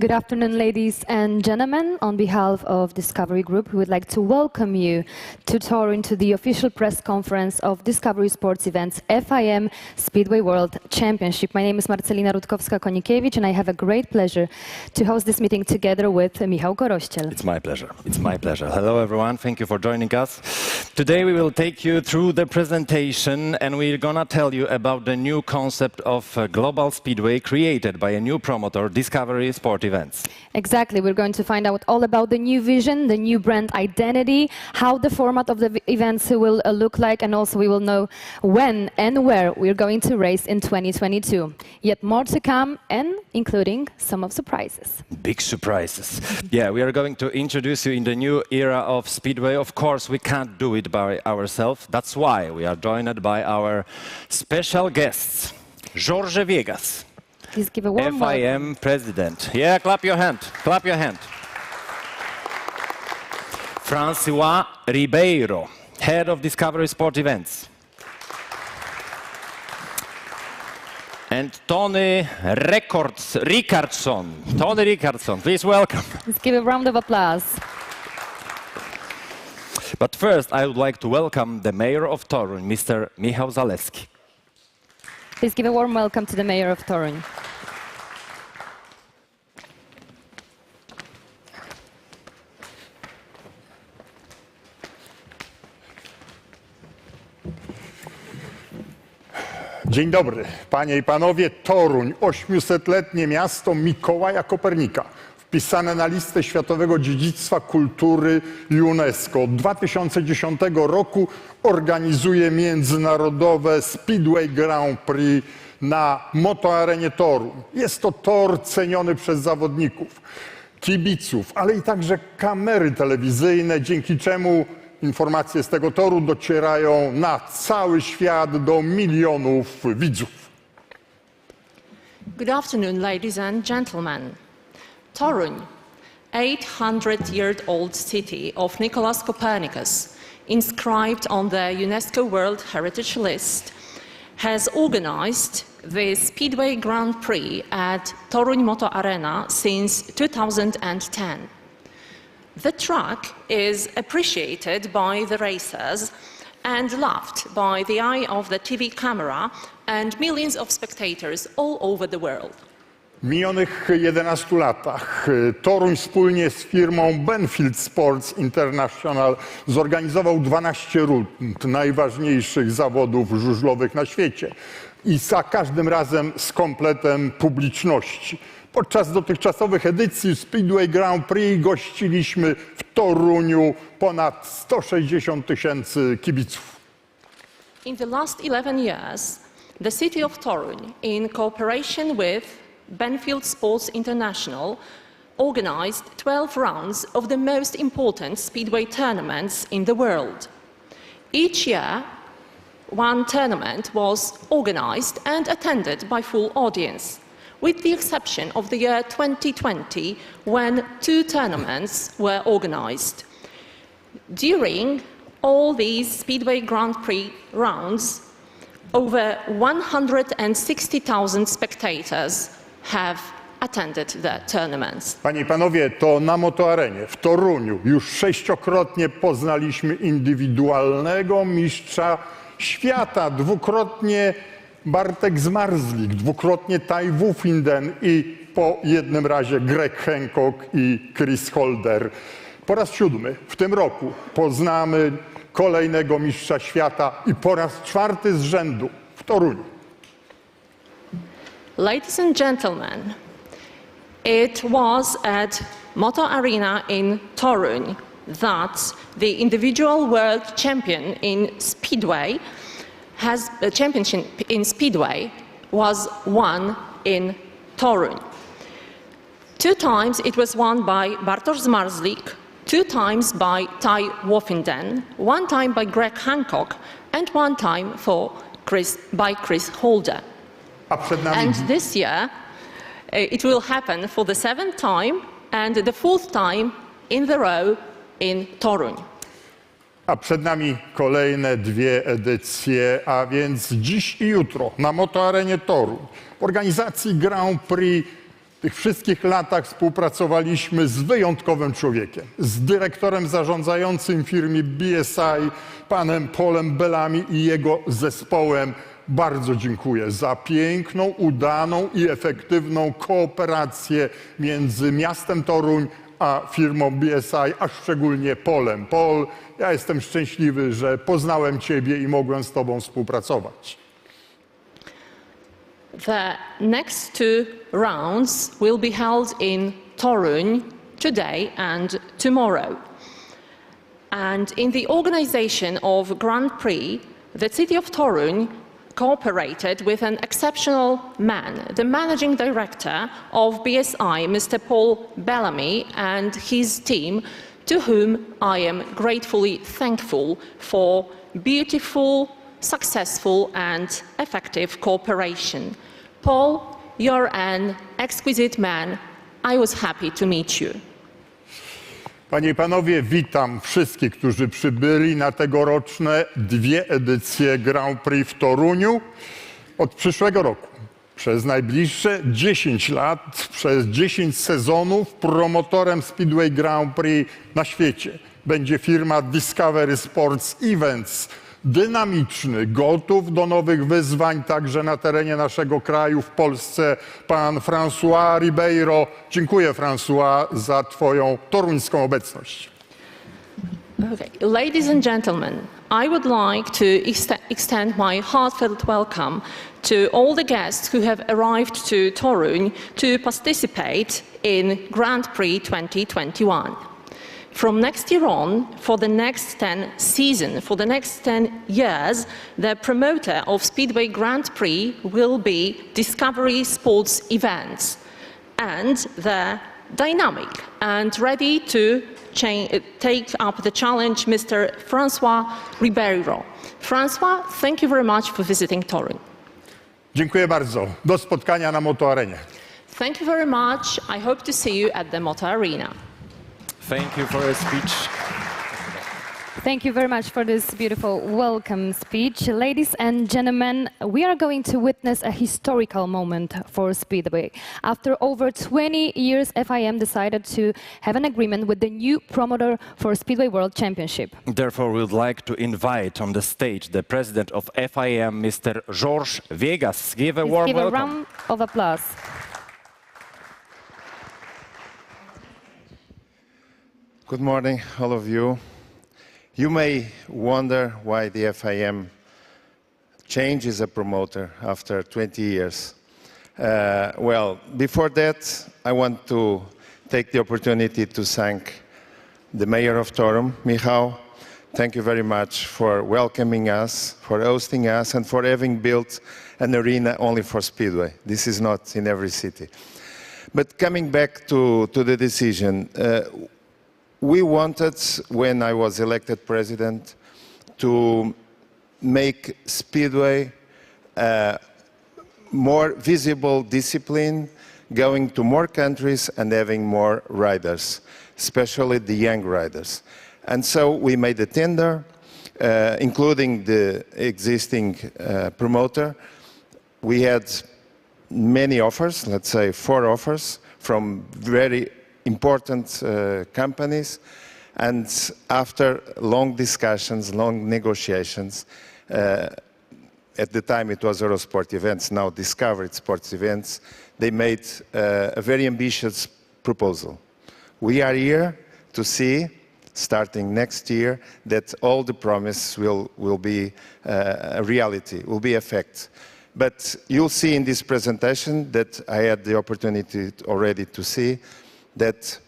Good afternoon, ladies and gentlemen. On behalf of Discovery Group, we would like to welcome you to Toron, to the official press conference of Discovery Sports events FIM Speedway World Championship. My name is Marcelina Rutkowska-Konikiewicz, and I have a great pleasure to host this meeting together with Michał Korościel. It's my pleasure. It's my pleasure. Hello, everyone. Thank you for joining us. Today we will take you through the presentation, and we're gonna tell you about the new concept of global speedway created by a new promoter, Discovery Sport Events. Exactly. We're going to find out all about the new vision, the new brand identity, how the format of the events will look like, and also we will know when and where we're going to race in 2022. Yet more to come, and including some of surprises. Big surprises. Yeah, we are going to introduce you in the new era of speedway. Of course, we can't do it by ourselves. That's why we are joined by our special guests, Jorge Viegas, Please give a warm welcome. FIM president. Yeah, clap your hand. Clap your hand. Francois Ribeiro, head of Discovery Sport Events. And Tony Rickardsson. Tony Rickardsson, please welcome. Let's give a round of applause. But first, I would like to welcome the mayor of Toron, Mr. Michał Zalewski. Please give a warm welcome to the mayor of Toron. Dzień dobry, panie i panowie. Toruń, 800-letnie miasto Mikołaja Kopernika, wpisane na listę Światowego Dziedzictwa Kultury UNESCO. Od 2010 roku organizuje międzynarodowe Speedway Grand Prix na motoarenie Toruń. Jest to tor ceniony przez zawodników, kibiców, ale i także kamery telewizyjne, dzięki czemu informacje z tego toru docierają na cały świat do milionów widzów. Good afternoon, ladies and gentlemen. Toron, 800-year-old city of Nicholas Copernicus, inscribed on the UNESCO World Heritage List, has organized the Speedway Grand Prix at Toruń Moto Arena since 2010. The track is appreciated by the racers and loved by the eye of the TV camera and millions of spectators all over the world. W minionych 11 latach Toruń wspólnie z firmą Benfield Sports International zorganizował 12 rund najważniejszych zawodów żużlowych na świecie i za każdym razem z kompletem publiczności. Podczas dotychczasowych edycji Speedway Grand Prix gościliśmy w Toruniu ponad 160 000 kibiców. In the last 11 years, the city of Toron, in cooperation with Benfield Sports International, organized 12 rounds of the most important speedway tournaments in the world. Each year, one tournament was organized and attended by full audience, with the exception of the year 2020, when 2 tournaments were organized. During all these Speedway Grand Prix rounds, over 160,000 spectators have attended the tournaments. Panie i panowie, to na motoarenie w Toruniu już 6-krotnie poznaliśmy indywidualnego mistrza świata, dwukrotnie Bartek Zmarzlik, dwukrotnie Ty Wuffinden i po jednym razie Greg Hancock i Chris Holder. Po raz 7 w tym roku poznamy kolejnego mistrza świata i po raz 4 z rzędu w Toruniu. Ladies and gentlemen, it was at Moto Arena in Toruń that the individual world champion in Speedway the championship in Speedway was won in Toruń. 2 times it was won by Bartosz Zmarzlik, 2 times by Ty Wuffinden, 1 time by Greg Hancock, and 1 time by Chris Holder. A przed nami... And this year it will happen for the 7th time and the 4th time in the row in Toruń. A przed nami kolejne 2 edycje, a więc dziś i jutro na motoarenie Toruń w organizacji Grand Prix tych wszystkich latach współpracowaliśmy z wyjątkowym człowiekiem, z dyrektorem zarządzającym firmy BSI, panem Paulem Bellamy i jego zespołem. Bardzo dziękuję za piękną, udaną i efektywną kooperację między miastem Toruń a firmą BSI, a szczególnie Paulem. Paul, ja jestem szczęśliwy, że poznałem Ciebie i mogłem z Tobą współpracować. The next two rounds will be held in Toron today and tomorrow. And in the organization of Grand Prix, the city of Toron cooperated with an exceptional man, the managing director of BSI, Mr. Paul Bellamy, and his team, to whom I am gratefully thankful for beautiful, successful and effective cooperation. Paul, you're an exquisite man. I was happy to meet you. Panie i Panowie, witam wszystkich, którzy przybyli na tegoroczne dwie edycje Grand Prix w Toruniu. Od przyszłego roku, przez najbliższe 10 lat, przez 10 sezonów promotorem Speedway Grand Prix na świecie będzie firma Discovery Sports Events. Dynamiczny, gotów do nowych wyzwań także na terenie naszego kraju, w Polsce, pan François Ribeiro. Dziękuję, François, za Twoją toruńską obecność. Okay. Ladies and gentlemen, I would like to extend my heartfelt welcome to all the guests who have arrived to Toruń to participate in Grand Prix 2021. From next year on, for the next 10 years, the promoter of Speedway Grand Prix will be Discovery Sports Events, and the dynamic and ready to take up the challenge, Mr. François Ribeiro. François, thank you very much for visiting Toron. Dziękuję bardzo. Do spotkania na Motoarenie. Thank you very much. I hope to see you at the Moto Arena. Thank you for your speech. Thank you very much for this beautiful welcome speech. Ladies and gentlemen, we are going to witness a historical moment for Speedway. After over 20 years, FIM decided to have an agreement with the new promoter for Speedway World Championship. Therefore, we would like to invite on the stage the president of FIM, Mr. Jorge Viegas. Give a warm Give a welcome. round of applause. Good morning, all of you. You may wonder why the FIM changes a promoter after 20 years. Well, before that, I want to take the opportunity to thank the mayor of Toron, Michał. Thank you very much for welcoming us, for hosting us, and for having built an arena only for Speedway. This is not in every city. But coming back to the decision, we wanted, when I was elected president, to make Speedway a more visible discipline, going to more countries and having more riders, especially the young riders. And so we made a tender, including the existing promoter. We had many offers, let's say 4 offers, from very important companies, and after long discussions, long negotiations, at the time it was Eurosport Events, now Discovered Sports Events, they made a very ambitious proposal. We are here to see, starting next year, that all the promise will be a reality, will be a fact. But you'll see in this presentation that I had the opportunity already to see that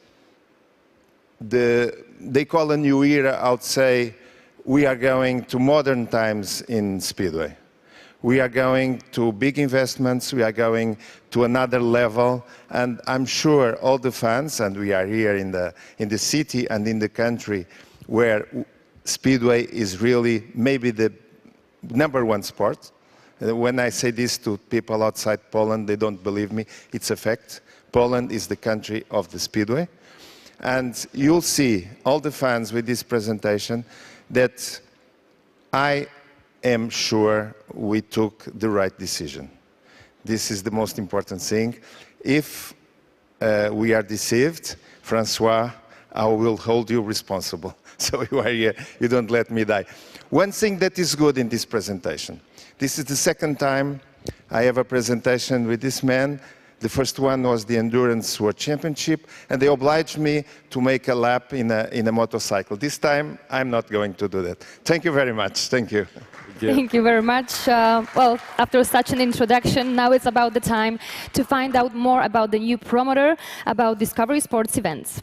they call a new era. I would say we are going to modern times in Speedway. We are going to big investments, we are going to another level, and I'm sure all the fans, and we are here in the city and in the country where Speedway is really maybe the #1 sport. When I say this to people outside Poland, they don't believe me. It's a fact. Poland is the country of the Speedway. And you'll see, all the fans with this presentation, that I am sure we took the right decision. This is the most important thing. If we are deceived, Francois, I will hold you responsible. So you are here, you don't let me die. One thing that is good in this presentation, this is the second time I have a presentation with this man. The first one was the Endurance World Championship, and they obliged me to make a lap in a motorcycle. This time, I'm not going to do that. Thank you very much. Thank you. Thank you very much. Well, after such an introduction, now it's about the time to find out more about the new promoter, about Discovery Sports events.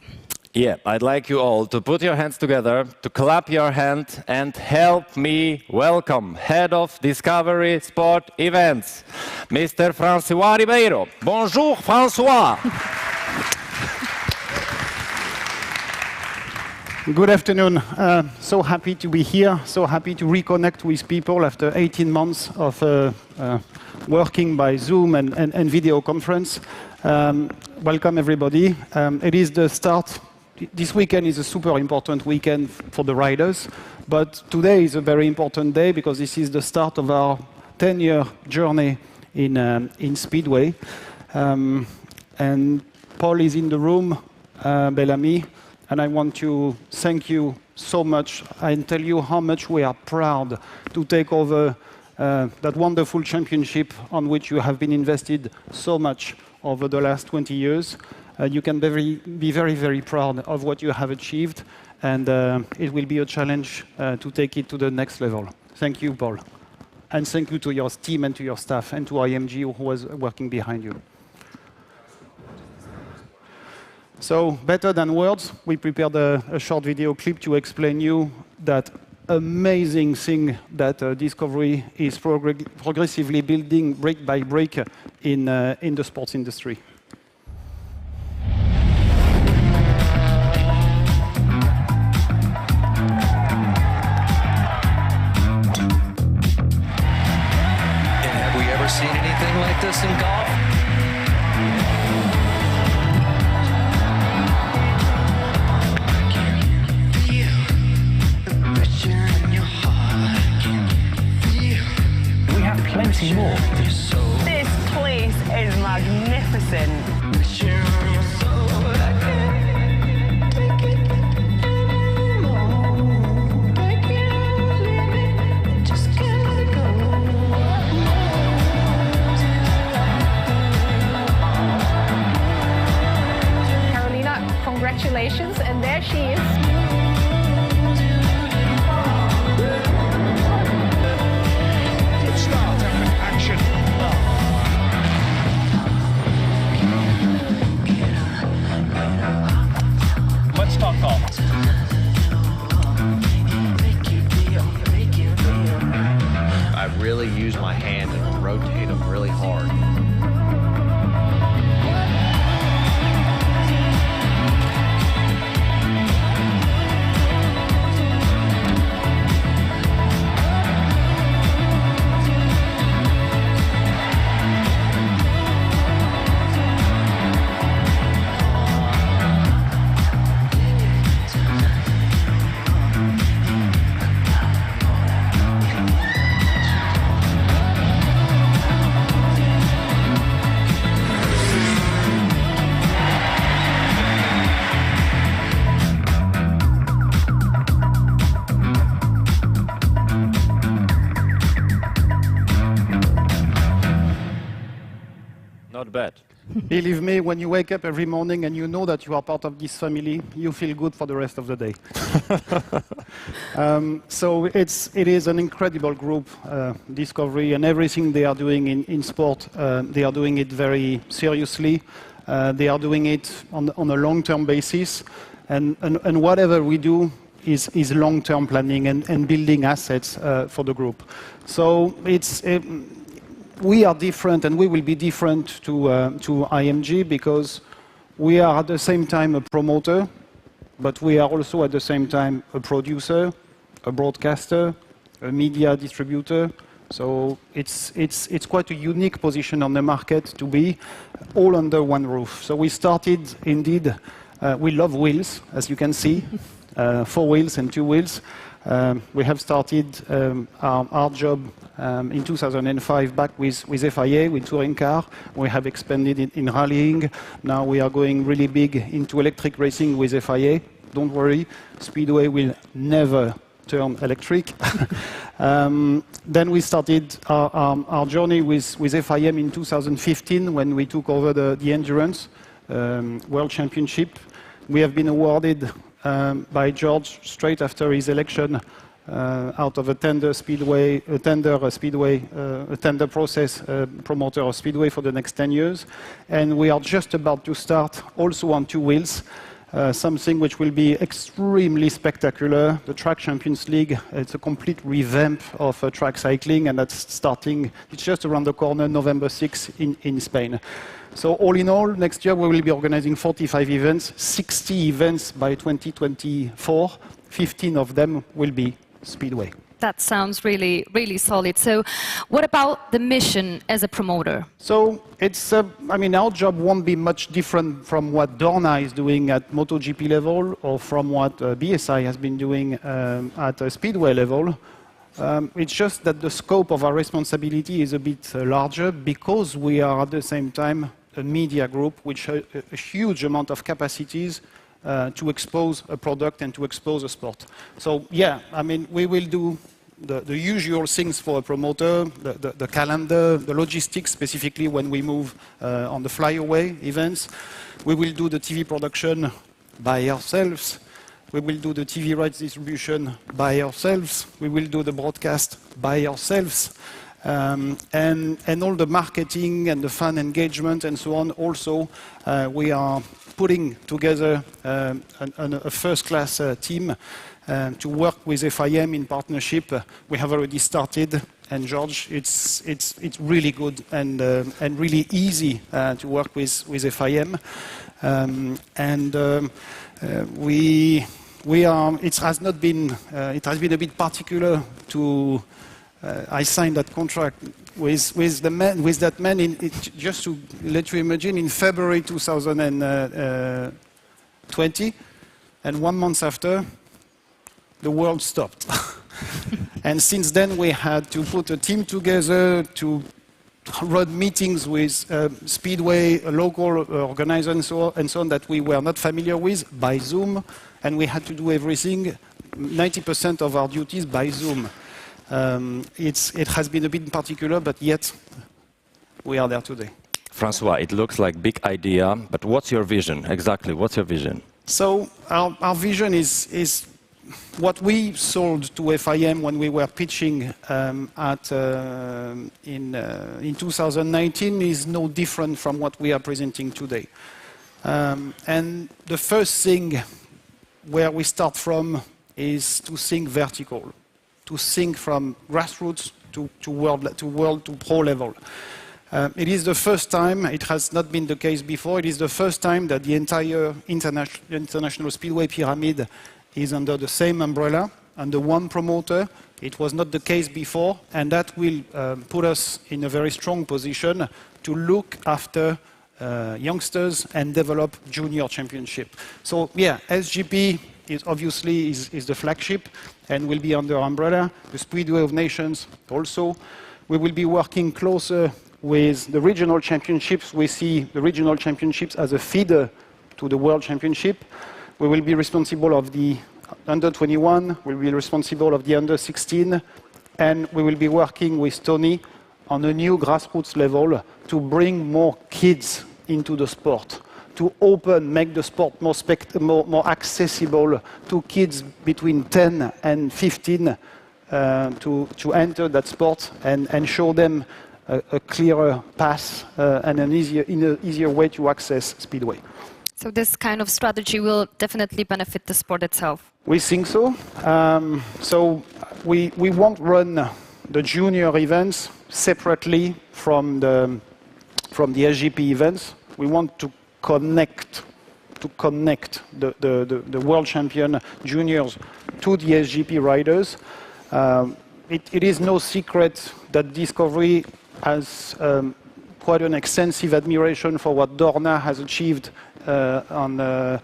Yeah, I'd like you all to put your hands together, to clap your hand and help me welcome Head of Discovery Sport Events, Mr. François Ribeiro. Bonjour, François. Good afternoon. So happy to be here, so happy to reconnect with people after 18 months of working by Zoom and video conference. Welcome everybody. It is the start. This weekend is a super important weekend for the riders, but today is a very important day because this is the start of our 10-year journey in Speedway. And Paul is in the room, Bellamy, and I want to thank you so much and tell you how much we are proud to take over that wonderful championship on which you have been invested so much over the last 20 years. You can be very, very proud of what you have achieved, and it will be a challenge to take it to the next level. Thank you, Paul. And thank you to your team and to your staff and to IMG who was working behind you. So, better than words, we prepared a short video clip to explain you that amazing thing that Discovery is progressively building brick by brick in the sports industry. Seen anything like this in golf? We have plenty more. This place is magnificent. Congratulations, and there she is. Good start, action. Let's start off. I really use my hand and rotate them really hard. Not bad. Believe me, when you wake up every morning and you know that you are part of this family, you feel good for the rest of the day. So it is an incredible group, Discovery, and everything they are doing in sport, they are doing it very seriously. They are doing it on a long-term basis, and whatever we do is long-term planning and building assets for the group. So we are different, and we will be different to IMG because we are at the same time a promoter, but we are also at the same time a producer, a broadcaster, a media distributor. So it's quite a unique position on the market to be all under one roof. So we started, indeed, we love wheels, as you can see, 4 wheels and 2 wheels. We have started our job in 2005 back with FIA, with touring car. We have expanded in rallying. Now we are going really big into electric racing with FIA. Don't worry, Speedway will never turn electric. Then we started our journey with FIM in 2015 when we took over the Endurance World Championship. We have been awarded by George straight after his election out of a tender process promoter of Speedway for the next 10 years. And we are just about to start also on two wheels. Something which will be extremely spectacular, the Track Champions League. It's a complete revamp of track cycling, and that's starting, it's just around the corner, November 6 in Spain. So all in all, next year we will be organizing 45 events, 60 events by 2024. 15 of them will be Speedway. That sounds really, really solid. So what about the mission as a promoter? So it's, I mean, our job won't be much different from what Dorna is doing at MotoGP level or from what BSI has been doing at a Speedway level. It's just that the scope of our responsibility is a bit larger because we are at the same time a media group which has a huge amount of capacities to expose a product and to expose a sport. So yeah, I mean, we will do the usual things for a promoter, the calendar, the logistics, specifically when we move on the flyaway events. We will do the TV production by ourselves. We will do the TV rights distribution by ourselves. We will do the broadcast by ourselves. And all the marketing and the fan engagement and so on. Also, we are putting together a first-class team to work with FIM in partnership. We have already started, and George, it's really good and really easy to work with FIM. It has been a bit particular to. I signed that contract with that man just to let you imagine, in February 2020, and 1 month after, the world stopped. And since then, we had to put a team together to run meetings with Speedway, local organizers and so on that we were not familiar with by Zoom, and we had to do everything, 90% of our duties by Zoom. It has been a bit particular, but yet we are there today. Francois, it looks like a big idea, but what's your vision? Exactly, what's your vision? So our vision is what we sold to FIM when we were pitching in 2019 is no different from what we are presenting today. And the first thing where we start from is to think vertical, to think from grassroots to pro level. It is the first time, it has not been the case before, it is the first time that the entire international Speedway pyramid is under the same umbrella, under one promoter. It was not the case before, and that will put us in a very strong position to look after youngsters and develop junior championship. So yeah, SGP is obviously the flagship and will be under umbrella. The Speedway of Nations also. We will be working closer with the regional championships. We see the regional championships as a feeder to the World Championship. We will be responsible of the under 21, we'll be responsible of the under 16, and we will be working with Tony on a new grassroots level to bring more kids into the sport, to make the sport more accessible to kids between 10 and 15 to enter that sport and show them a clearer path and an easier way to access Speedway. So this kind of strategy will definitely benefit the sport itself. We think so. So we won't run the junior events separately from the SGP events. We want to connect the world champion juniors to the SGP riders. It is no secret that Discovery has quite an extensive admiration for what Dorna has achieved in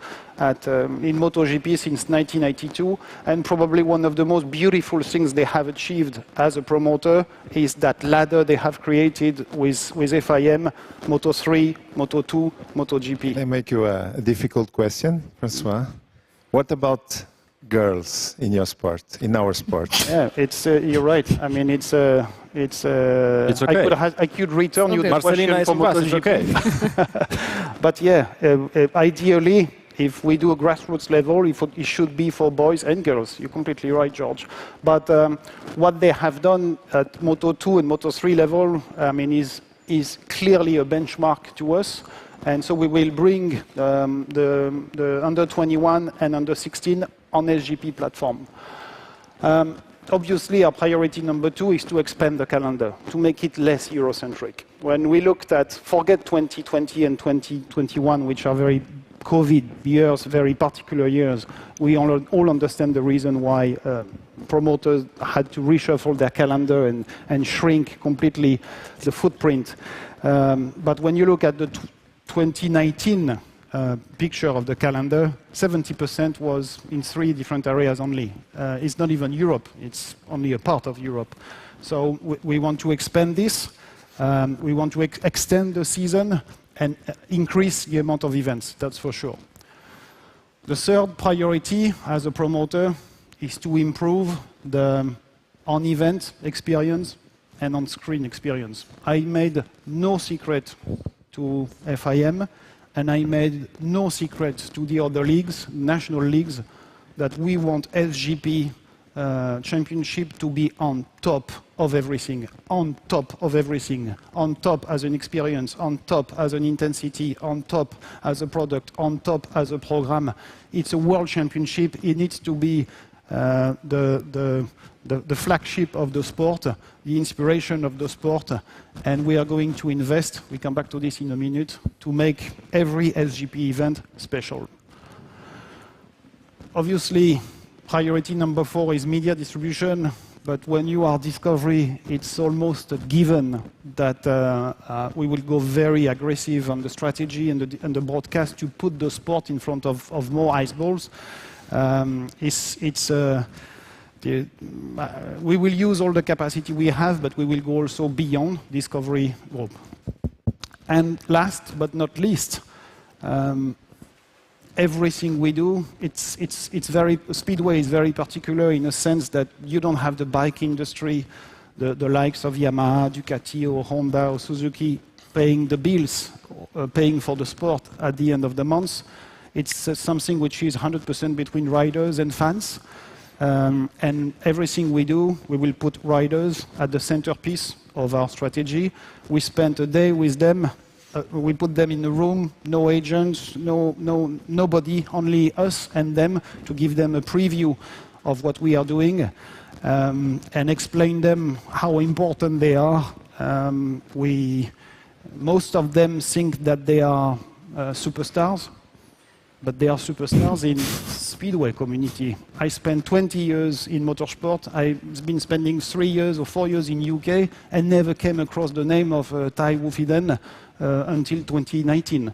MotoGP since 1992, and probably one of the most beautiful things they have achieved as a promoter is that ladder they have created with FIM, Moto3, Moto2, MotoGP. I make you a difficult question, Francois. What about girls in your sport, in our sport? Yeah, it's you're right. I mean, it's okay. I could return you the question for MotoGP. Okay. But yeah, ideally, if we do a grassroots level, it should be for boys and girls. You're completely right, George. But what they have done at Moto2 and Moto3 level, I mean, is clearly a benchmark to us. And so we will bring the under 21 and under 16 on SGP platform. Obviously, our priority number 2 is to expand the calendar, to make it less Eurocentric. When we looked at, forget 2020 and 2021, which are very COVID years, very particular years, we all understand the reason why promoters had to reshuffle their calendar and shrink completely the footprint. But when you look at the 2019 picture of the calendar, 70% was in 3 different areas only. It's not even Europe, it's only a part of Europe. So we want to expand this, we want to extend the season and increase the amount of events, that's for sure. The third priority as a promoter is to improve the on-event experience and on-screen experience. I made no secret to FIM, and I made no secret to the other leagues, national leagues, that we want SGP championship to be on top of everything, on top of everything, on top as an experience, on top as an intensity, on top as a product, on top as a program. It's a world championship. It needs to be the flagship of the sport, the inspiration of the sport, and we are going to invest, we come back to this in a minute, to make every SGP event special. Obviously, priority number 4 is media distribution, but when you are Discovery, it's almost a given that we will go very aggressive on the strategy and the broadcast to put the sport in front of more eyeballs. We will use all the capacity we have, but we will go also beyond Discovery Group. And last but not least, everything we do, Speedway is very particular in a sense that you don't have the bike industry, the likes of Yamaha, Ducati, or Honda, or Suzuki paying the bills, paying for the sport at the end of the month. It's something which is 100% between riders and fans. And everything we do, we will put riders at the centerpiece of our strategy. We spent a day with them. We put them in a room, no agents, nobody, only us and them, to give them a preview of what we are doing and explain them how important they are. Most of them think that they are superstars, but they are superstars in Speedway community. I spent 20 years in motorsport. I've been spending 3 years or 4 years in UK and never came across the name of Tai Wufiden until 2019.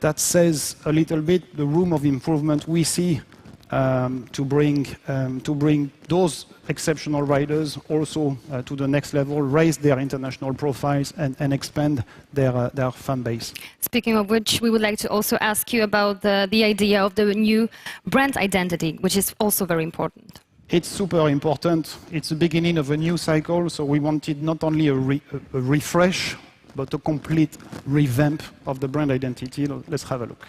That says a little bit the room of improvement we see to bring those exceptional riders also to the next level, raise their international profiles and expand their fan base. Speaking of which, we would like to also ask you about the idea of the new brand identity, which is also very important. It's super important. It's the beginning of a new cycle, so we wanted not only a refresh, but a complete revamp of the brand identity. Let's have a look.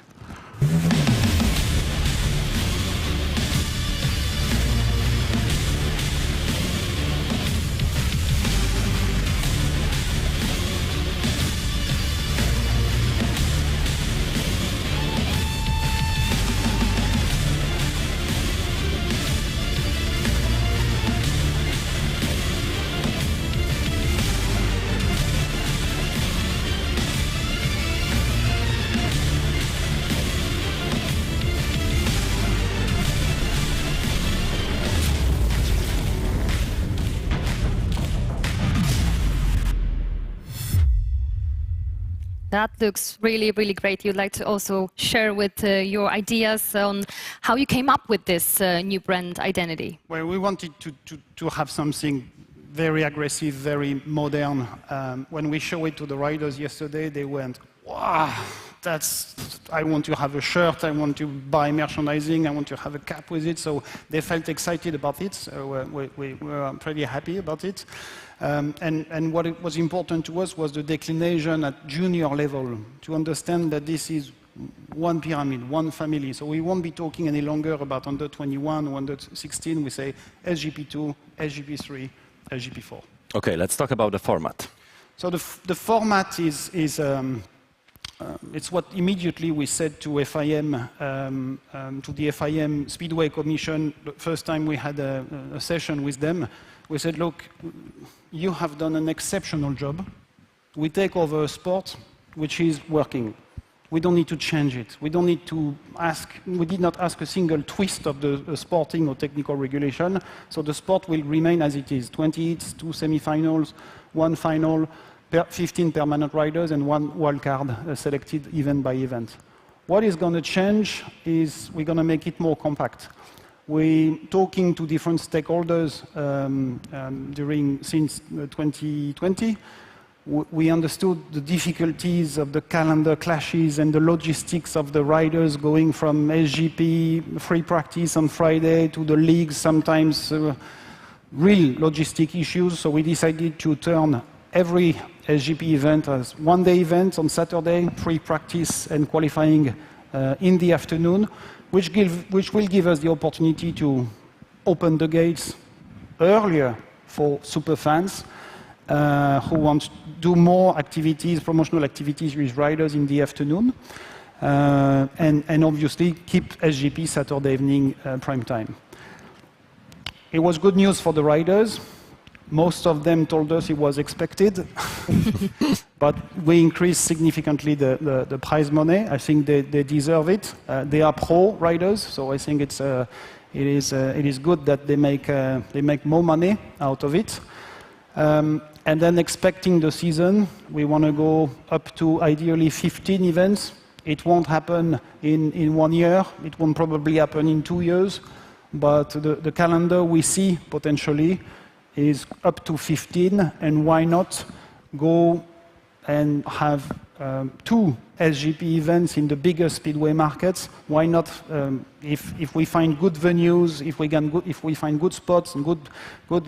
That looks really, really great. You'd like to also share with your ideas on how you came up with this new brand identity. Well, we wanted to have something very aggressive, very modern. When we showed it to the riders yesterday, they went, wow, I want to have a shirt, I want to buy merchandising, I want to have a cap with it. So they felt excited about it. So we were pretty happy about it. And what was important to us was the declination at junior level, to understand that this is one pyramid, one family. So we won't be talking any longer about under 21, under 16. We say SGP2, SGP3, SGP4. Okay, let's talk about the format. So the format is it's what immediately we said to FIM, to the FIM Speedway Commission. The first time we had a session with them, we said, look, you have done an exceptional job. We take over a sport which is working. We don't need to change it. We don't need to we did not ask a single twist of the sporting or technical regulation. So the sport will remain as it is. 20 heats, 2 semifinals, 1 final, 15 permanent riders, and 1 wildcard selected event by event. What is going to change is we're going to make it more compact. We're talking to different stakeholders since 2020. We understood the difficulties of the calendar clashes and the logistics of the riders going from SGP free practice on Friday to the leagues, sometimes real logistic issues. So we decided to turn every SGP event as one-day event on Saturday, free practice and qualifying in the afternoon, which will give us the opportunity to open the gates earlier for super fans who want to do more activities, promotional activities with riders in the afternoon, and obviously keep SGP Saturday evening prime time. It was good news for the riders. Most of them told us it was expected, but we increased significantly the prize money. I think they deserve it. They are pro riders, so I think it is good that they make more money out of it. And then expecting the season, we want to go up to ideally 15 events. It won't happen in 1 year. It won't probably happen in 2 years. But the calendar we see potentially is up to 15, and why not go and have 2 SGP events in the biggest speedway markets? Why not, if we find good venues, if we find good spots and good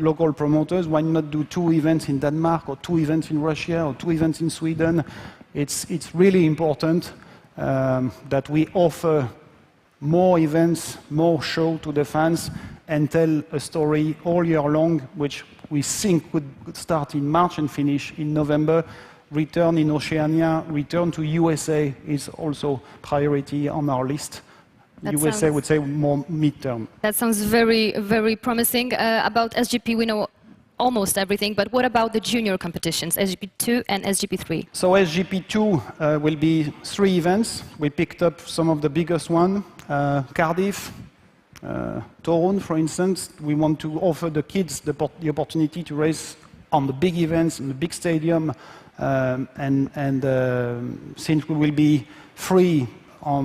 local promoters, why not do 2 events in Denmark or 2 events in Russia or 2 events in Sweden? It's really important that we offer more events, more show to the fans, and tell a story all year long, which we think could start in March and finish in November. Return in Oceania, return to USA is also priority on our list. USA would say more midterm. That sounds very, very promising. About SGP, we know almost everything, but what about the junior competitions, SGP2 and SGP3? So SGP2 will be 3 events. We picked up some of the biggest ones, Cardiff, Toron, for instance. We want to offer the kids the opportunity to race on the big events, in the big stadium, since we will be free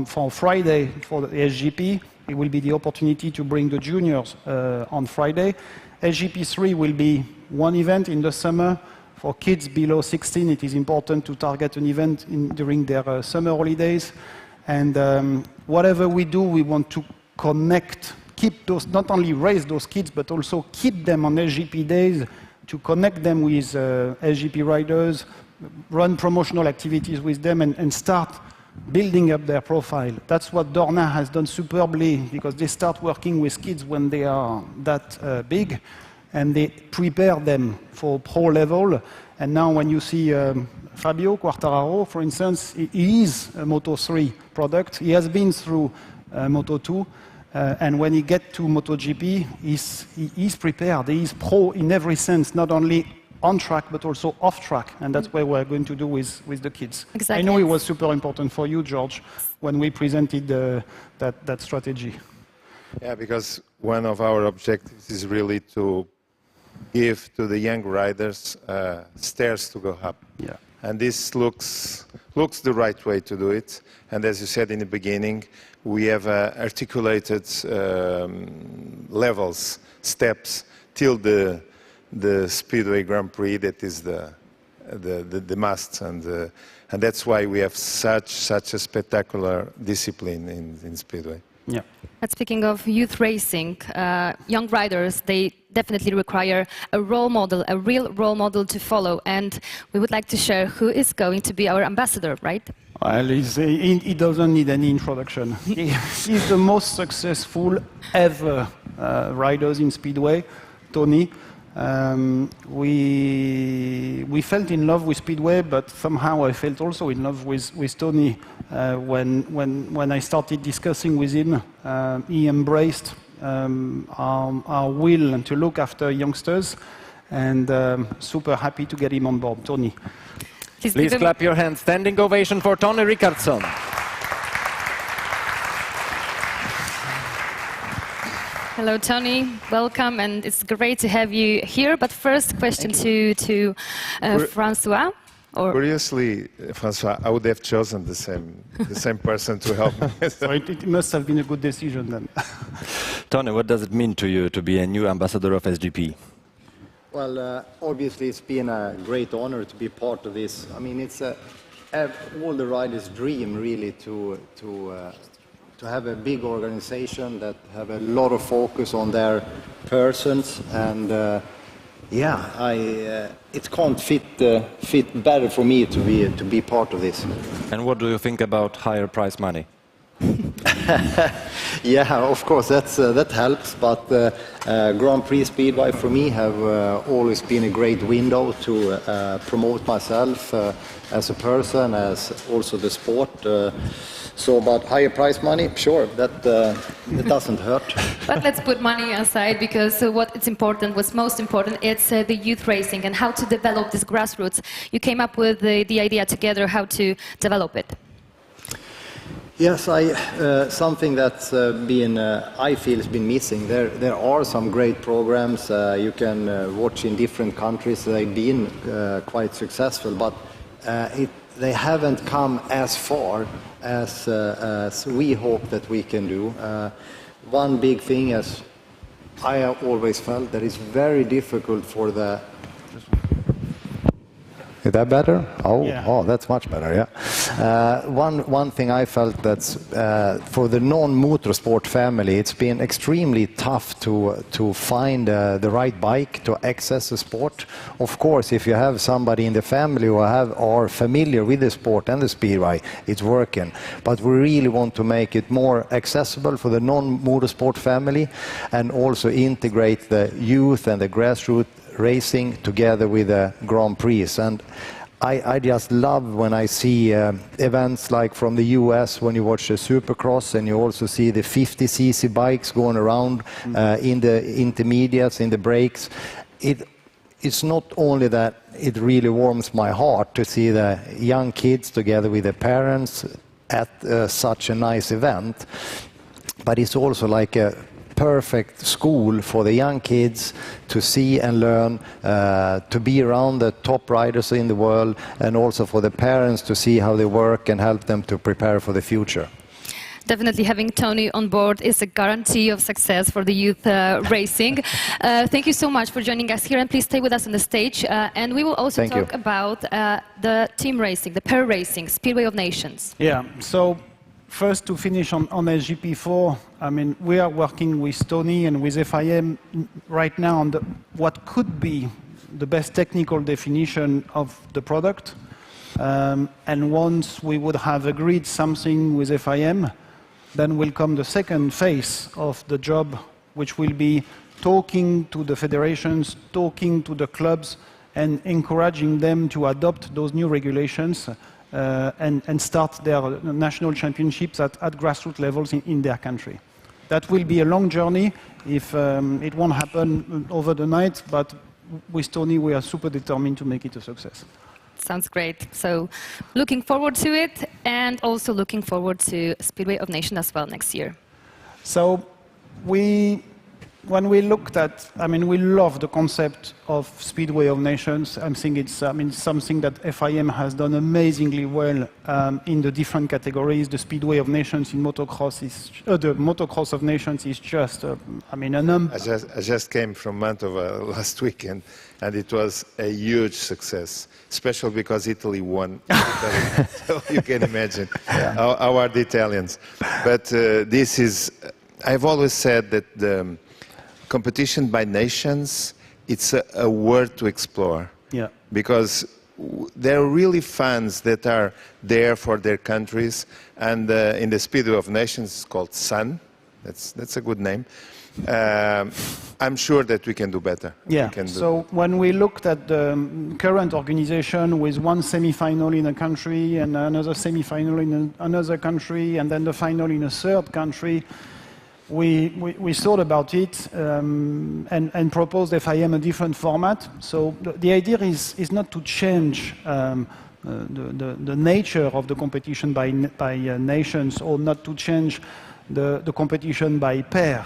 for Friday for the SGP, it will be the opportunity to bring the juniors on Friday. SGP3 will be 1 event in the summer. For kids below 16, it is important to target an event during their summer holidays. And whatever we do, we want to connect, keep those, not only raise those kids, but also keep them on SGP days, to connect them with SGP riders, run promotional activities with them, and start building up their profile. That's what Dorna has done superbly, because they start working with kids when they are that big, and they prepare them for pro level. And now when you see Fabio Quartararo, for instance, he is a Moto3 product. He has been through Moto2. And when he gets to MotoGP, he's prepared. He is pro in every sense, not only on track, but also off track. And that's what we're going to do with the kids. Exactly. I know it was super important for you, George, when we presented that strategy. Yeah, because one of our objectives is really to give to the young riders stairs to go up. Yeah. And this looks the right way to do it. And as you said in the beginning, we have articulated levels, steps, till the Speedway Grand Prix. That is the must, and that's why we have such a spectacular discipline in Speedway. Yeah. But speaking of youth racing, young riders, they definitely require a role model, a real role model to follow. And we would like to share who is going to be our ambassador, right? Well, he doesn't need any introduction. He's the most successful ever riders in Speedway, Tony. We felt in love with Speedway, but somehow I felt also in love with Tony. When I started discussing with him, he embraced our will to look after youngsters, and super happy to get him on board. Tony. Please clap your hands. Standing ovation for Tony Rickardsson. Hello, Tony. Welcome, and it's great to have you here. But first, question to Francois. Curiously, Francois, I would have chosen the same person to help me. So it must have been a good decision then. Tony, what does it mean to you to be a new ambassador of SGP? Well, obviously it's been a great honor to be part of this. I mean, it's all the riders' dream, really, to have a big organization that have a lot of focus on their persons, and it can't fit better for me to be part of this. And what do you think about higher prize money? Yeah, of course, that helps, but Grand Prix Speedway for me have always been a great window to promote myself as a person, as also the sport. So about higher prize money, sure, that doesn't hurt. But let's put money aside, because what's most important, it's the youth racing and how to develop this grassroots. You came up with the idea together how to develop it. Yes, something that's I feel has been missing. There are some great programs you can watch in different countries. They've been quite successful, but they haven't come as far as we hope that we can do. One big thing, as I have always felt, that it's very difficult for the... Is that better? Oh, yeah. Oh, that's much better, yeah. One thing I felt that's for the non-motorsport family, it's been extremely tough to find the right bike to access the sport. Of course, if you have somebody in the family who are familiar with the sport and the speedway, it's working. But we really want to make it more accessible for the non-motorsport family, and also integrate the youth and the grassroots racing together with the Grand Prix. And I just love when I see events like from the US, when you watch the Supercross and you also see the 50cc bikes going around in the intermediates, in the breaks. It's not only that it really warms my heart to see the young kids together with the parents at such a nice event, but it's also like a perfect school for the young kids to see and learn, to be around the top riders in the world, and also for the parents to see how they work and help them to prepare for the future. Definitely having Tony on board is a guarantee of success for the youth racing. Thank you so much for joining us here, and please stay with us on the stage. And we will also talk about the team racing, the pair racing, Speedway of Nations. Yeah, so first, to finish on SGP4, I mean, we are working with Tony and with FIM right now on what could be the best technical definition of the product. And once we would have agreed something with FIM, then will come the second phase of the job, which will be talking to the federations, talking to the clubs, and encouraging them to adopt those new regulations and start their national championships at grassroots levels in their country. That will be a long journey. If it won't happen over the night, but with Tony, we are super determined to make it a success. Sounds great. So looking forward to it, and also looking forward to Speedway of Nations as well next year. So we when we looked at, I mean, we love the concept of Speedway of Nations. I think it's, something that FIM has done amazingly well in the different categories. The Speedway of Nations in motocross is, the Motocross of Nations is just, I just came from Mantova last weekend, and it was a huge success, especially because Italy won. So you can imagine how are the Italians. But this is, I've always said that the competition by nations, it's a world to explore. Yeah. Because there are really fans that are there for their countries, and in the Speedway of Nations, it's called SUN. That's a good name. I'm sure that we can do better. Yeah, so when we looked at the current organization with one semi-final in a country and another semi-final in another country and then the final in a third country, we thought about it and proposed FIM a different format. So the idea is not to change the nature of the competition by nations, or not to change the competition by pair.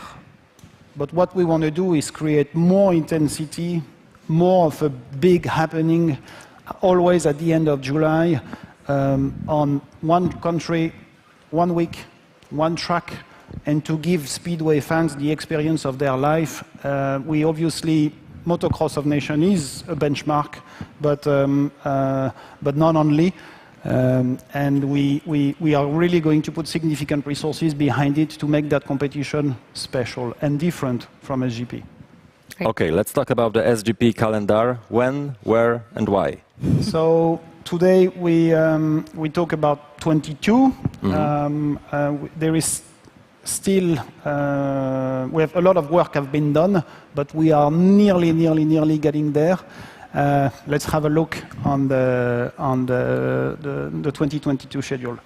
But what we want to do is create more intensity, more of a big happening, always at the end of July, on one country, 1 week, one track, and to give Speedway fans the experience of their life. We obviously, Motocross of Nations is a benchmark, but not only. And we are really going to put significant resources behind it to make that competition special and different from SGP. Okay, let's talk about the SGP calendar. When, where, and why? So today we talk about 22. There is still, we have a lot of work have been done, but we are nearly getting there. Let's have a look on the 2022 schedule.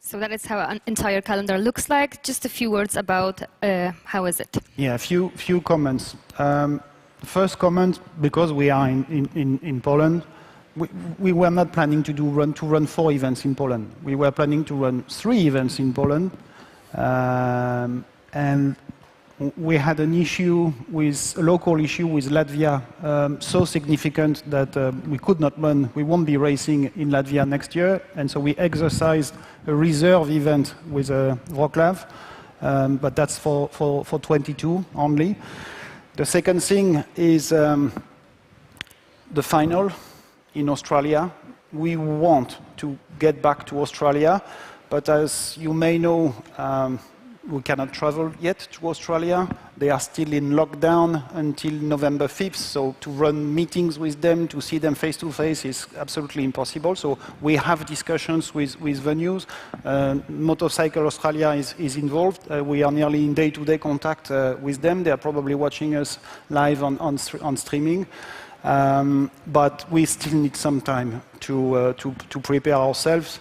So that is how an entire calendar looks like. Just a few words about how is it? Yeah, a few comments. First comment, because we are in Poland, we were not planning to run 4 events in Poland. We were planning to run 3 events in Poland, and we had a local issue with Latvia, so significant that we won't be racing in Latvia next year, and so we exercised a reserve event with Wroclaw, but that's for 22 only. The second thing is the final in Australia. We want to get back to Australia, but as you may know, we cannot travel yet to Australia. They are still in lockdown until November 5th, so to run meetings with them, to see them face to face is absolutely impossible. So we have discussions with venues. Motorcycle Australia is involved. We are nearly in day-to-day contact with them. They are probably watching us live on streaming. But we still need some time to prepare ourselves.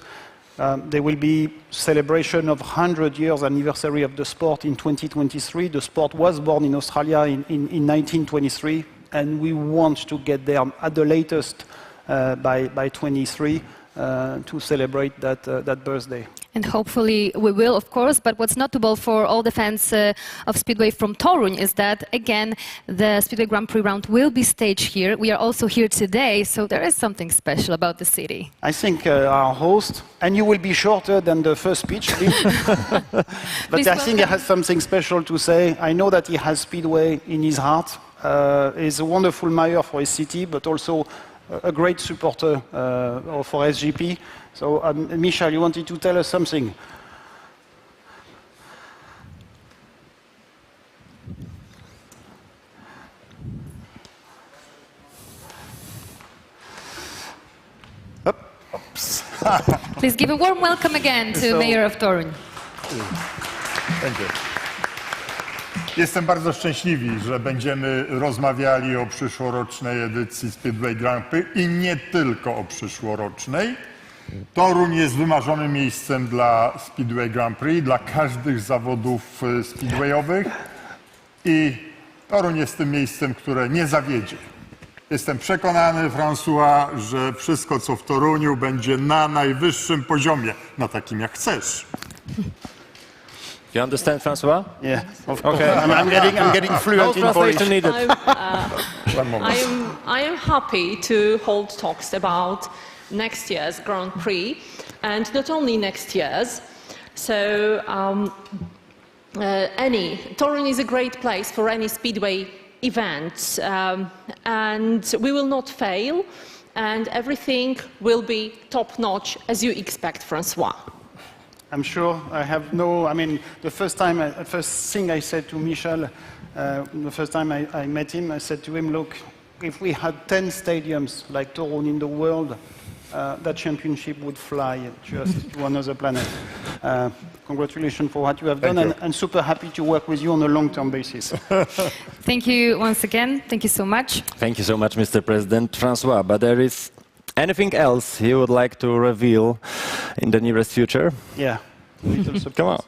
There will be celebration of 100 years anniversary of the sport in 2023. The sport was born in Australia in 1923, and we want to get there at the latest by 23 to celebrate that birthday. And hopefully we will, of course, but what's notable for all the fans of Speedway from Toron is that, again, the Speedway Grand Prix round will be staged here. We are also here today, so there is something special about the city. I think our host, and you will be shorter than the first speech, but I think he has something special to say. I know that he has Speedway in his heart. He's a wonderful mayor for his city, but also a great supporter for Sgp. So, Michel, you wanted to tell us something? Oops. Please give a warm welcome again to Mayor of Toron. Thank you. Jestem bardzo szczęśliwy, że będziemy rozmawiali o przyszłorocznej edycji Speedway Grand Prix i nie tylko o przyszłorocznej. Toruń jest wymarzonym miejscem dla Speedway Grand Prix, dla każdych zawodów speedwayowych i Toruń jest tym miejscem, które nie zawiedzie. Jestem przekonany, François, że wszystko, co w Toruniu, będzie na najwyższym poziomie, na takim jak chcesz. You understand, François? Yeah, of course. Okay. I'm getting fluent in Polish. I am happy to hold talks about next year's Grand Prix, and not only next year's. So Toron is a great place for any speedway event, and we will not fail, and everything will be top-notch, as you expect, François. I'm sure. The first thing I said to Michel, the first time I met him, I said to him, look, if we had 10 stadiums like Toron in the world, that championship would fly just to another planet. Congratulations for what you have done, and super happy to work with you on a long-term basis. Thank you once again. Thank you so much. Thank you so much, Mr. President. François, but there is anything else you would like to reveal in the nearest future? Yeah. Come on.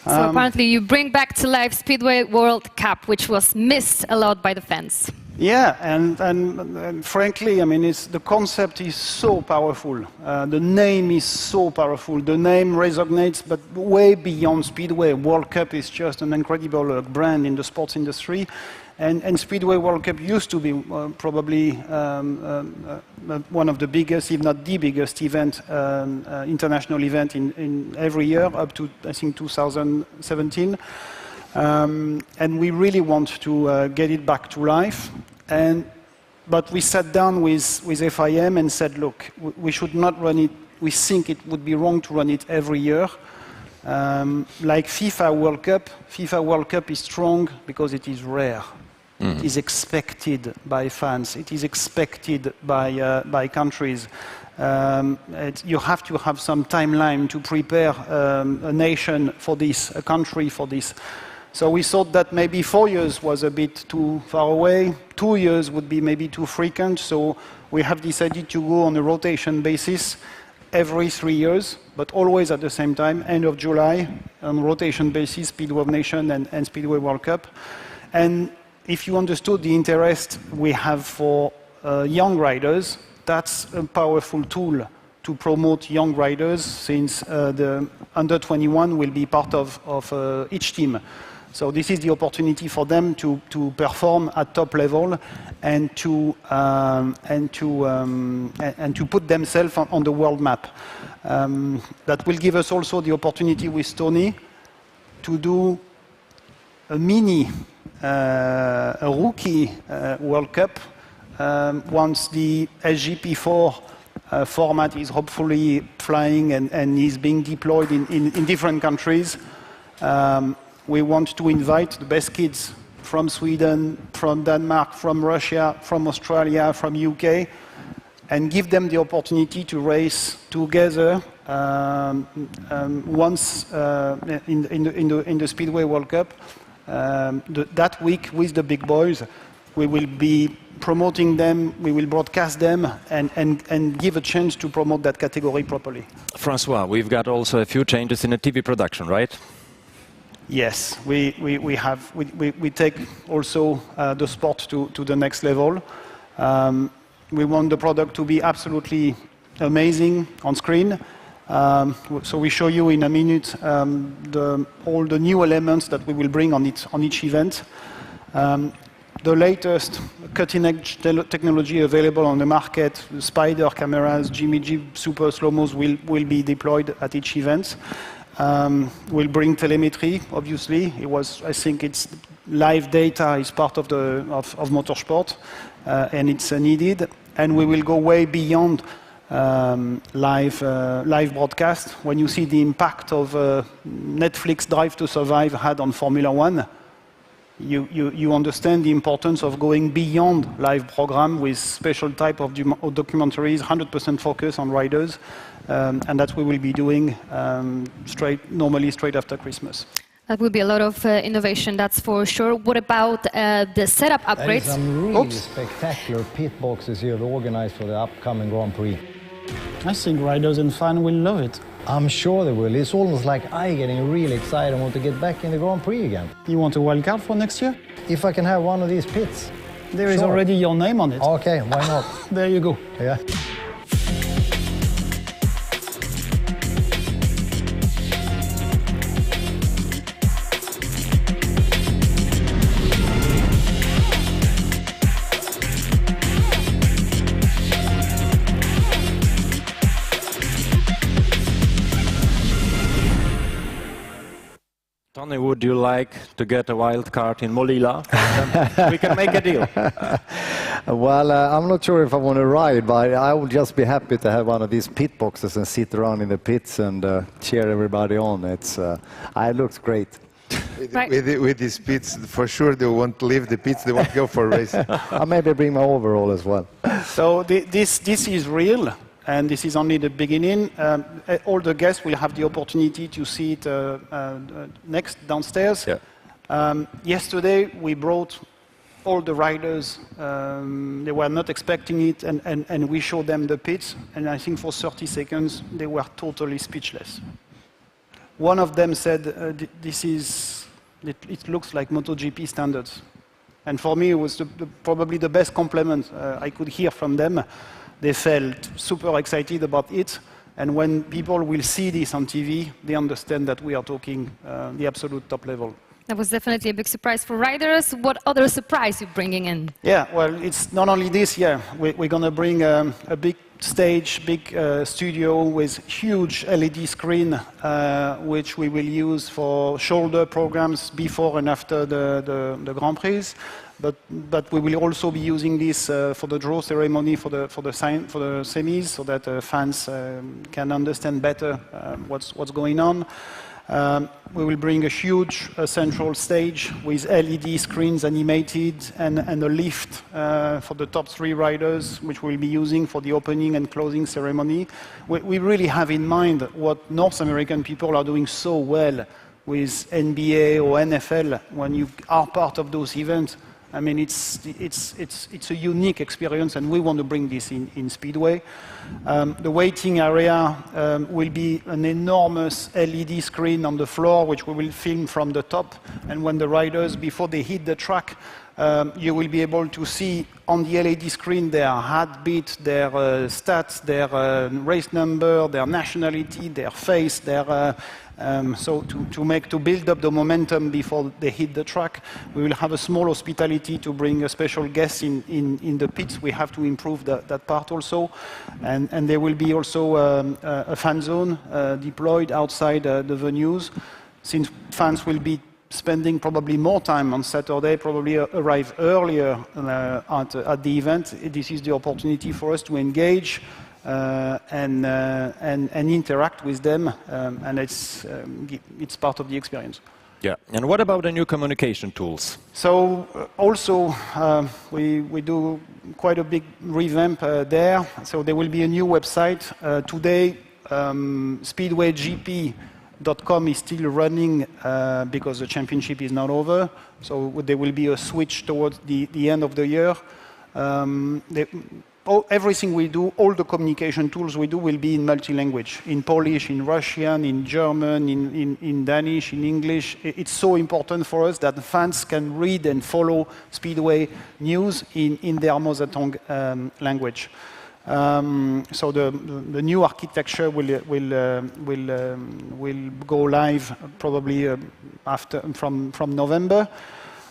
So apparently you bring back to life Speedway World Cup, which was missed a lot by the fans. Yeah, and frankly, the concept is so powerful. The name is so powerful. The name resonates, but way beyond Speedway. World Cup is just an incredible brand in the sports industry. And Speedway World Cup used to be probably one of the biggest, if not the biggest international event in every year, up to, I think, 2017. And we really want to get it back to life. But we sat down with FIM and said, look, we should not run it. We think it would be wrong to run it every year. Like FIFA World Cup is strong because it is rare. It is expected by fans. It is expected by countries. You have to have some timeline to prepare a nation for this, a country for this. So we thought that maybe 4 years was a bit too far away. 2 years would be maybe too frequent. So we have decided to go on a rotation basis every 3 years, but always at the same time, end of July, on rotation basis, Speedway of Nations and Speedway World Cup. And if you understood the interest we have for young riders, that's a powerful tool to promote young riders, since the under 21 will be part of each team. So this is the opportunity for them to perform at top level and to put themselves on the world map. That will give us also the opportunity with Tony to do a mini, a rookie World Cup once the SGP4 format is hopefully flying and is being deployed in different countries. We want to invite the best kids from Sweden, from Denmark, from Russia, from Australia, from UK, and give them the opportunity to race together once in the Speedway World Cup. That week with the big boys, we will be promoting them, we will broadcast them, and give a chance to promote that category properly. Francois, we've got also a few changes in the TV production, right? Yes, we take also the sport to the next level. We want the product to be absolutely amazing on screen. So we show you in a minute all the new elements that we will bring on each event. The latest cutting-edge technology available on the market, Spider cameras, Jimmy G super slow-mos will be deployed at each event. We'll bring telemetry, obviously. I think it's live data is part of motorsport, and it's needed. And we will go way beyond live broadcast. When you see the impact of Netflix Drive to Survive had on Formula One, you understand the importance of going beyond live program with special type of documentaries, 100% focus on riders, and that we will be doing normally straight after Christmas. That will be a lot of innovation, that's for sure. What about the setup upgrades? There is some really spectacular pit boxes you have organized for the upcoming Grand Prix. I think riders and fans will love it. I'm sure they will. It's almost like I getting really excited and want to get back in the Grand Prix again. You want a wild card for next year? If I can have one of these pits. There is already your name on it. Okay, why not? There you go. Yeah. Tony, would you like to get a wild card in Molilla? We can make a deal. Well, I'm not sure if I want to ride, but I would just be happy to have one of these pit boxes and sit around in the pits and cheer everybody on. It looks great. With these pits, for sure they won't leave the pits, they won't go for a race. I'll maybe bring my overall as well. So this is real. And this is only the beginning. All the guests will have the opportunity to see it next downstairs. Yeah. Yesterday we brought all the riders. They were not expecting it, and we showed them the pits. And I think for 30 seconds they were totally speechless. One of them said, "It looks like MotoGP standards." And for me, it was probably the best compliment I could hear from them. They felt super excited about it, and when people will see this on TV, they understand that we are talking the absolute top level. That was definitely a big surprise for riders. What other surprise are you bringing in? Yeah, well, it's not only this. Yeah, we're going to bring a big stage, big studio with huge LED screen, which we will use for shoulder programs before and after the Grand Prix. But we will also be using this for the draw ceremony for the semis, so that fans can understand better what's going on. We will bring a huge central stage with LED screens animated and a lift for the top 3 riders, which we'll be using for the opening and closing ceremony. We really have in mind what North American people are doing so well with NBA or NFL when you are part of those events. I mean, it's a unique experience, and we want to bring this in Speedway. The waiting area will be an enormous LED screen on the floor, which we will film from the top. And when the riders, before they hit the track, you will be able to see on the LED screen their heartbeat, their stats, their race number, their nationality, their face, their So to build up the momentum before they hit the track, we will have a small hospitality to bring a special guest in the pits. We have to improve that part also. And there will be also a fan zone deployed outside the venues, since fans will be spending probably more time on Saturday, probably arrive earlier at the event. This is the opportunity for us to engage and interact with them, and it's part of the experience. Yeah. And what about the new communication tools? So also we do quite a big revamp there. So there will be a new website today. SpeedwayGP.com is still running because the championship is not over. So there will be a switch towards the end of the year. Everything we do, all the communication tools we do will be in multi-language, in Polish, in Russian, in German, in Danish, in English. It's so important for us that the fans can read and follow Speedway news in their mother tongue language. So the new architecture will go live probably from November.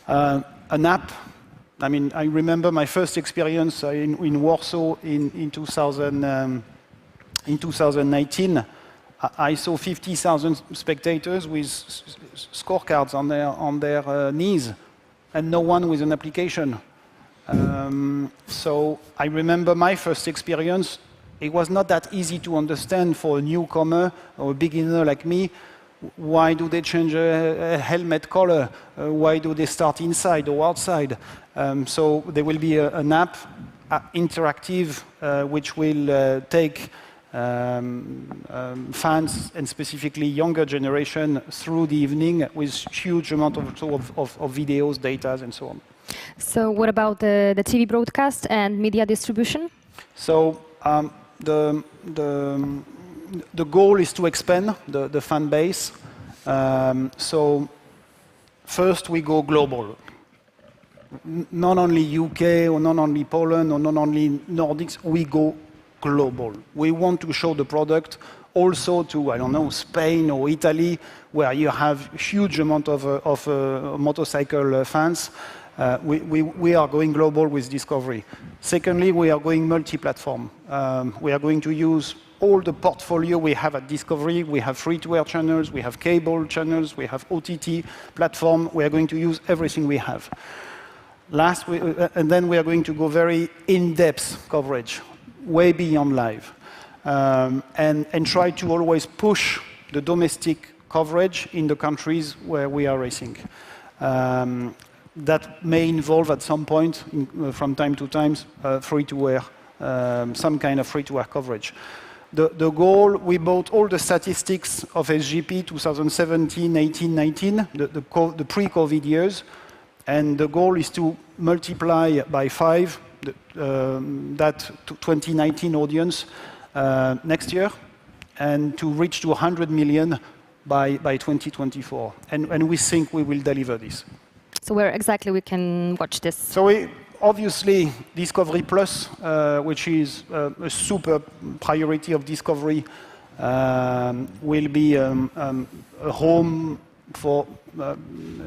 An app. I mean, I remember my first experience in Warsaw in 2019. I saw 50,000 spectators with scorecards on their knees, and no one with an application. So I remember my first experience. It was not that easy to understand for a newcomer or a beginner like me. Why do they change a helmet color? Why do they start inside or outside? So there will be an app, interactive, which will take fans and specifically younger generation through the evening with huge amount of videos, data, and so on. So what about the TV broadcast and media distribution? So the goal is to expand the fan base. So first we go global. Not only UK or not only Poland or not only Nordics, we go global. We want to show the product also to, I don't know, Spain or Italy, where you have huge amount of motorcycle fans. We are going global with Discovery. Secondly, we are going multi-platform. We are going to use all the portfolio we have at Discovery. We have free-to-air channels, we have cable channels, we have OTT platform. We are going to use everything we have. And then we are going to go very in-depth coverage, way beyond live, and try to always push the domestic coverage in the countries where we are racing. That may involve at some point, from time to time, free-to-air, some kind of free-to-air coverage. The goal, we bought all the statistics of SGP 2017, 18, 19, the pre-COVID years, and the goal is to multiply by 5 that 2019 audience next year, and to reach to 100 million by 2024. And we think we will deliver this. So where exactly we can watch this? So obviously, Discovery Plus, which is a super priority of Discovery, will be a home for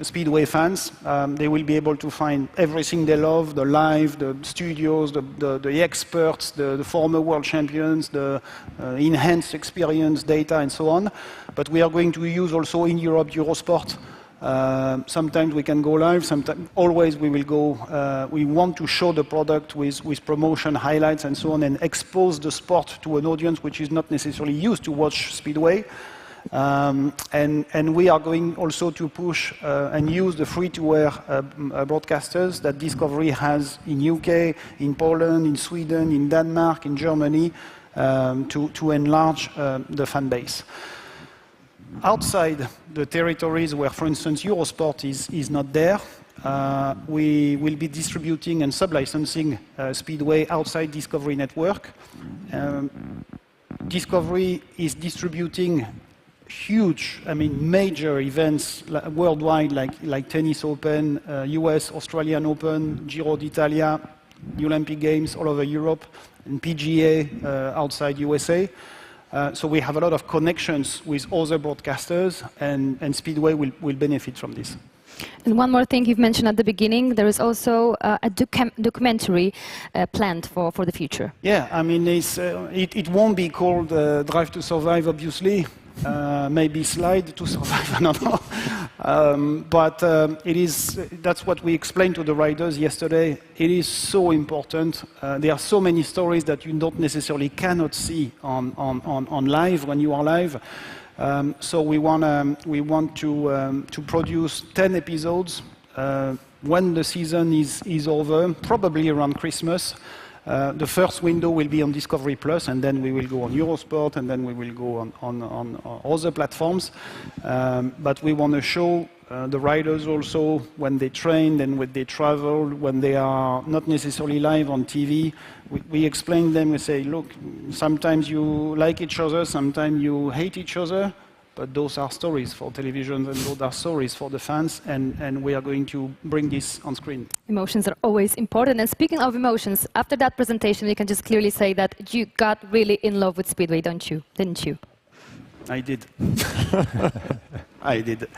Speedway fans. They will be able to find everything they love, the live, the studios, the experts, the former world champions, the enhanced experience data, and so on. But we are going to use also in Europe Eurosport. Sometimes we can go live, sometimes, always we will go, we want to show the product with promotion, highlights, and so on, and expose the sport to an audience which is not necessarily used to watch Speedway. And we are going also to push and use the free-to-air broadcasters that Discovery has in UK, in Poland, in Sweden, in Denmark, in Germany, to enlarge the fan base. Outside the territories where, for instance, Eurosport is not there, we will be distributing and sub-licensing Speedway outside Discovery Network. Discovery is distributing huge, major events worldwide, like Tennis Open, US, Australian Open, Giro d'Italia, the Olympic Games all over Europe, and PGA outside USA. So we have a lot of connections with other broadcasters, and Speedway will benefit from this. And one more thing you've mentioned at the beginning, there is also a documentary planned for the future. Yeah, I mean, it won't be called Drive to Survive, obviously. Maybe Slide to Survive, I don't know. But that's what we explained to the riders yesterday. It is so important. There are so many stories that you don't necessarily cannot see on live, when you are live. So we want to produce 10 episodes when the season is over, probably around Christmas. The first window will be on Discovery Plus, and then we will go on Eurosport, and then we will go on other platforms. But we want to show the riders also when they train and when they travel, when they are not necessarily live on TV. We explain them, we say, look, sometimes you like each other, sometimes you hate each other, but those are stories for television and those are stories for the fans, and we are going to bring this on screen. Emotions are always important. And speaking of emotions, after that presentation, we can just clearly say that you got really in love with Speedway, didn't you? I did. I did.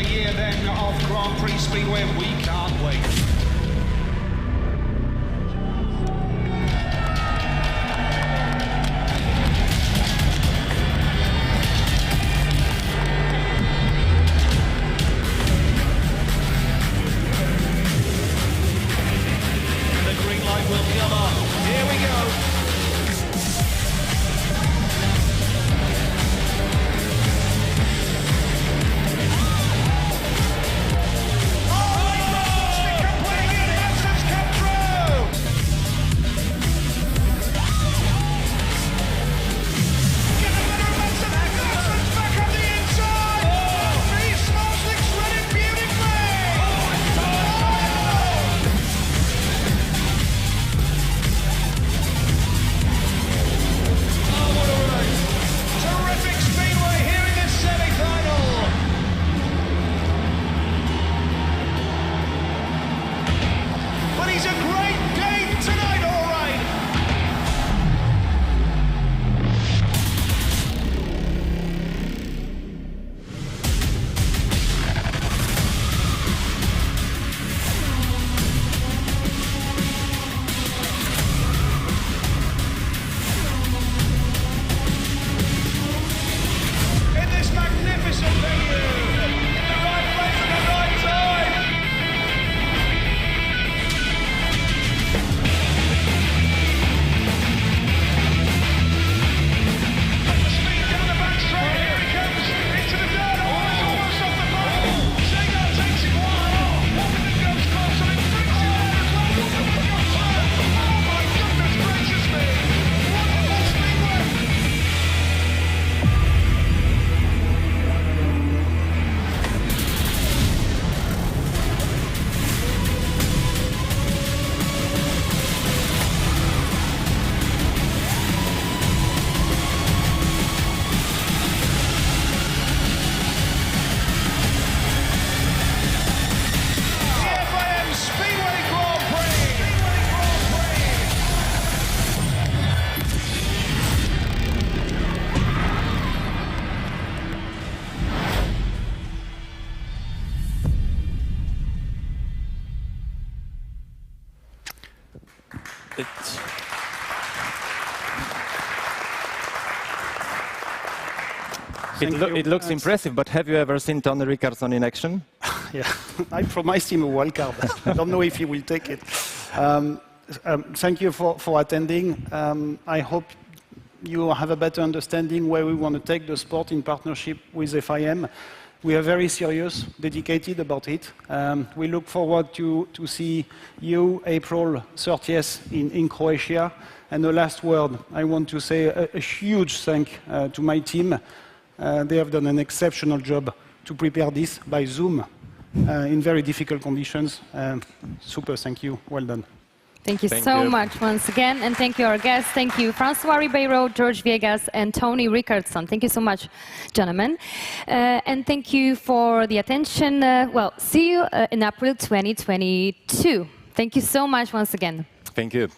Year then of Grand Prix Speedway, and we can't wait. The green light will come on. Here we go. It looks impressive, but have you ever seen Tony Rickardsson in action? Yeah, I promised him a wild card. I don't know if he will take it. Thank you for attending. I hope you have a better understanding where we want to take the sport in partnership with FIM. We are very serious, dedicated about it. We look forward to see you April 30th in Croatia. And the last word, I want to say a huge thank to my team. They have done an exceptional job to prepare this by Zoom in very difficult conditions. Super, thank you. Well done. Thank you so much once again, and thank you our guests. Thank you, François Ribeiro, George Viegas, and Tony Rickardson. Thank you so much, gentlemen. And thank you for the attention. Well, see you in April 2022. Thank you so much once again. Thank you.